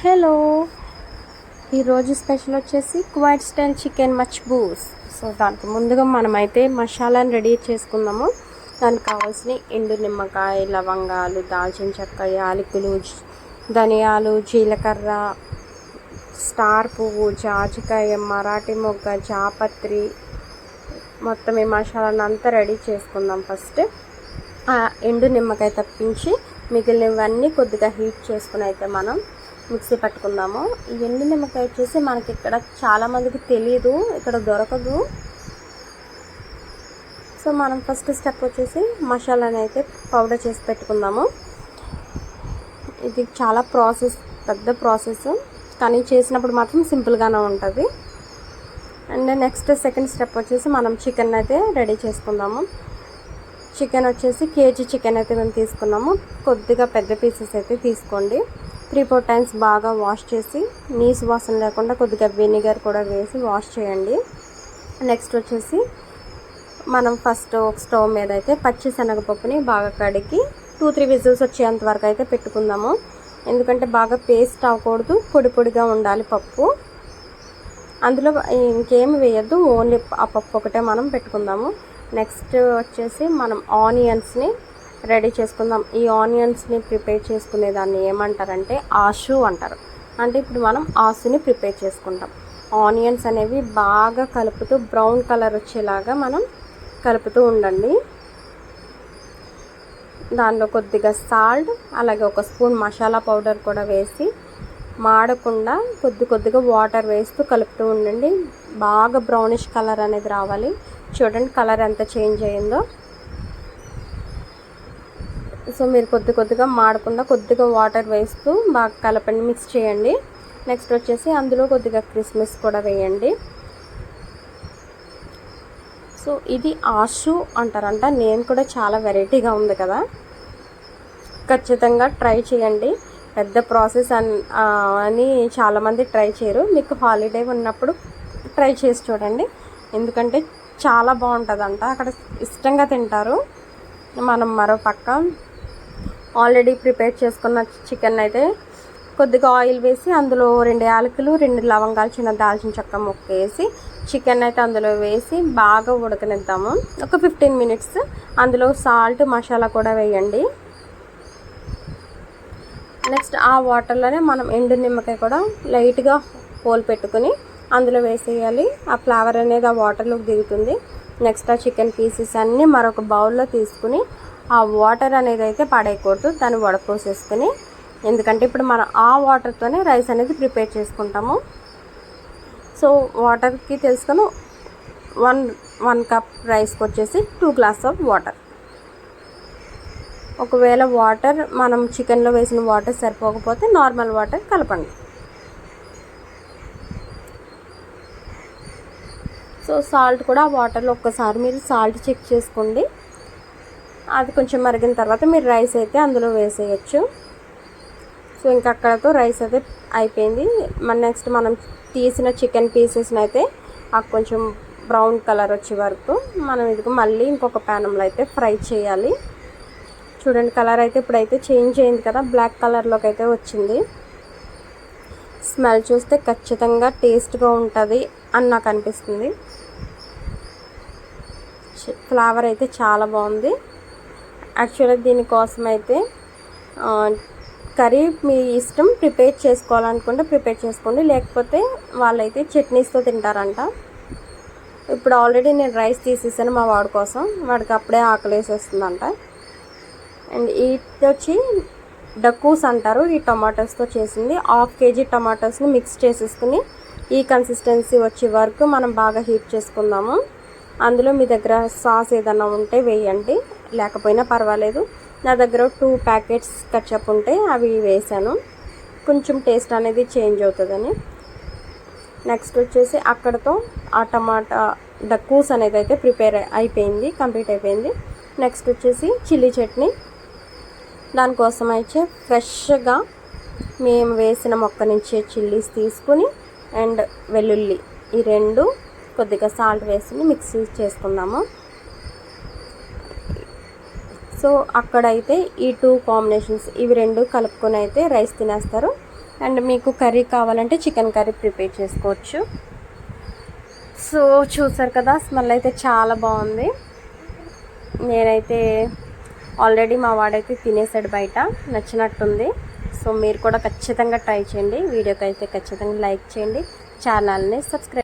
Hello, ఈరోజు special వచ్చేసి Kuwait style chicken మచ్బూస్. So దానికి ముందుగా మనమైతే మసాలాను రెడీ చేసుకుందాము. దానికి కావాల్సిన ఎండు నిమ్మకాయ, లవంగాలు, దాల్చిన చెక్క, యాలకులు, ధనియాలు, జీలకర్ర, స్టార్ పువ్వు, జాజికాయ, మరాఠీ మొగ్గ, జాపత్రి, మొత్తం ఈ మసాలాను అంతా రెడీ చేసుకుందాం. ఫస్ట్ ఎండు నిమ్మకాయ తప్పించి మిగిలినవన్నీ కొద్దిగా హీట్ చేసుకుని అయితే మనం మిక్సీ పట్టుకుందాము. ఈ ఎండు నిమ్మకాయ వచ్చేసి మనకి ఇక్కడ చాలామందికి తెలీదు, ఇక్కడ దొరకదు. సో మనం ఫస్ట్ స్టెప్ వచ్చేసి మసాలాని అయితే పౌడర్ చేసి పెట్టుకుందాము. ఇది చాలా పెద్ద ప్రాసెస్, కానీ చేసినప్పుడు మాత్రం సింపుల్గానే ఉంటుంది. అండ్ నెక్స్ట్ సెకండ్ స్టెప్ వచ్చేసి మనం చికెన్ అయితే రెడీ చేసుకుందాము. చికెన్ వచ్చేసి కేజీ చికెన్ అయితే మేము తీసుకున్నాము. కొద్దిగా పెద్ద పీసెస్ అయితే తీసుకోండి. 3-4 టైమ్స్ బాగా వాష్ చేసి నీసు వాసన లేకుండా కొద్దిగా వెనిగర్ కూడా వేసి వాష్ చేయండి. నెక్స్ట్ వచ్చేసి మనం ఫస్ట్ ఒక స్టవ్ మీద అయితే పచ్చి శనగపప్పుని బాగా కడిగి 2-3 విజిల్స్ వచ్చేంత వరకు అయితే పెట్టుకుందాము. ఎందుకంటే బాగా పేస్ట్ అవ్వకూడదు, పొడి పొడిగా ఉండాలి పప్పు. అందులో ఇంకేమి వేయద్దు, ఓన్లీ ఆ పప్పు ఒకటే మనం పెట్టుకుందాము. నెక్స్ట్ వచ్చేసి మనం ఆనియన్స్ని రెడీ చేసుకుందాం. ఈ ఆనియన్స్ని ప్రిపేర్ చేసుకునే దాన్ని ఏమంటారంటే ఆషు అంటారు. అంటే ఇప్పుడు మనం ఆసుని ప్రిపేర్ చేసుకుంటాం. ఆనియన్స్ అనేవి బాగా కలుపుతూ బ్రౌన్ కలర్ వచ్చేలాగా మనం కలుపుతూ ఉండండి. దానిలో కొద్దిగా సాల్ట్, అలాగే ఒక స్పూన్ మసాలా పౌడర్ కూడా వేసి మాడకుండా కొద్దిగా వాటర్ వేస్తూ కలుపుతూ ఉండండి. బాగా బ్రౌనిష్ కలర్ అనేది రావాలి. చూడండి కలర్ ఎంత చేంజ్ అయ్యిందో. సో మీరు కొద్దిగా మాడకుండా కొద్దిగా వాటర్ వేస్తూ బాగా కలపండి, మిక్స్ చేయండి. నెక్స్ట్ వచ్చేసి అందులో కొద్దిగా కిస్మిస్ కూడా వేయండి. సో ఇది ఆషు అంటారంట. నేమ్ కూడా చాలా వెరైటీగా ఉంది కదా, ఖచ్చితంగా ట్రై చేయండి. పెద్ద ప్రాసెస్ అని చాలామంది ట్రై చేయరు. మీకు హాలిడే ఉన్నప్పుడు ట్రై చేసి చూడండి, ఎందుకంటే చాలా బాగుంటుందంట. అక్కడ ఇష్టంగా తింటారు. మనం మరో పక్క ఆల్రెడీ ప్రిపేర్ చేసుకున్న చికెన్ అయితే కొద్దిగా ఆయిల్ వేసి అందులో 2 యాలకులు, 2 లవంగాలు, చిన్న దాల్చిన చెక్క ముక్క వేసి చికెన్ అయితే అందులో వేసి బాగా ఉడకనిద్దాము. ఒక 15 మినిట్స్. అందులో సాల్ట్, మసాలా కూడా వేయండి. నెక్స్ట్ ఆ వాటర్లోనే మనం ఎండు నిమ్మకాయ కూడా లైట్గా హోల్ పెట్టుకుని అందులో వేసేయాలి. ఆ ఫ్లేవర్ అనేది ఆ వాటర్లోకి దిగుతుంది. నెక్స్ట్ ఆ చికెన్ పీసెస్ అన్నీ మరొక బౌల్లో తీసుకుని ఆ వాటర్ అనేది అయితే పడేయకూడదు, దాన్ని వడపోసేసుకుని, ఎందుకంటే ఇప్పుడు మనం ఆ వాటర్తోనే రైస్ అనేది ప్రిపేర్ చేసుకుంటాము. సో వాటర్కి తెలుసుకొని 1 కప్ రైస్కి వచ్చేసి 2 గ్లాస్ ఆఫ్ వాటర్. ఒకవేళ వాటర్ మనం చికెన్లో వేసిన వాటర్ సరిపోకపోతే నార్మల్ వాటర్ కలపండి. సో సాల్ట్ కూడా వాటర్లో ఒక్కసారి మీరు సాల్ట్ చెక్ చేసుకోండి. అది కొంచెం మరిగిన తర్వాత మీరు రైస్ అయితే అందులో వేసేయచ్చు. సో ఇంకా అక్కడతో రైస్ అయితే అయిపోయింది. నెక్స్ట్ మనం తీసిన చికెన్ పీసెస్ని అయితే కొంచెం బ్రౌన్ కలర్ వచ్చే వరకు మనం ఇది మళ్ళీ ఇంకొక ప్యానంలో అయితే ఫ్రై చేయాలి. చూడండి కలర్ అయితే ఇప్పుడైతే చేంజ్ అయింది కదా, బ్లాక్ కలర్లోకి అయితే వచ్చింది. స్మెల్ చూస్తే ఖచ్చితంగా టేస్ట్గా ఉంటుంది అని నాకు అనిపిస్తుంది. ఫ్లేవర్ అయితే చాలా బాగుంది. యాక్చువల్గా దీనికోసం అయితే కర్రీ మీ ఇష్టం, ప్రిపేర్ చేసుకోవాలనుకుంటే ప్రిపేర్ చేసుకోండి, లేకపోతే వాళ్ళైతే చట్నీస్తో తింటారంట. ఇప్పుడు ఆల్రెడీ నేను రైస్ తీసేసాను మా వాడి కోసం, వాడికి అప్పుడే ఆకలి వేసేస్తుందంట. అండ్ ఇది వచ్చి డక్కూస్ అంటారు. ఈ టొమాటోస్తో చేసింది. 1/2 కేజీ టొమాటోస్ని మిక్స్ చేసేసుకుని ఈ కన్సిస్టెన్సీ వచ్చే వరకు మనం బాగా హీట్ చేసుకుందాము. అందులో మీ దగ్గర సాస్ ఏదైనా ఉంటే వేయండి, లేకపోయినా పర్వాలేదు. నా దగ్గర 2 ప్యాకెట్స్ కచ్చప్ ఉంటే అవి వేసాను, కొంచెం టేస్ట్ అనేది చేంజ్ అవుతుందని. నెక్స్ట్ వచ్చేసి అక్కడతో ఆ టమాటా డక్కూస్ అనేది అయితే కంప్లీట్ అయిపోయింది. నెక్స్ట్ వచ్చేసి చిల్లీ చట్నీ. దానికోసం అయితే ఫ్రెష్గా మేము వేసిన మొక్క నుంచి చిల్లీస్ తీసుకుని అండ్ వెల్లుల్లి, ఈ 2 కొద్దిగా సాల్ట్ వేసి మిక్స్ చేసుకుందాము. సో అక్కడైతే ఈ 2 కాంబినేషన్స్, ఇవి 2 కలుపుకొని అయితే రైస్ తినేస్తారు. అండ్ మీకు కర్రీ కావాలంటే చికెన్ కర్రీ ప్రిపేర్ చేసుకోవచ్చు. సో చూసారు కదా, స్మెల్ అయితే చాలా బాగుంది. నేనైతే ఆల్రెడీ మా వాడైతే తినేసాడు, బయట నచ్చినట్టుంది. సో మీరు కూడా ఖచ్చితంగా ట్రై చేయండి. వీడియోకి అయితే ఖచ్చితంగా లైక్ చేయండి, ఛానల్ని సబ్స్క్రైబ్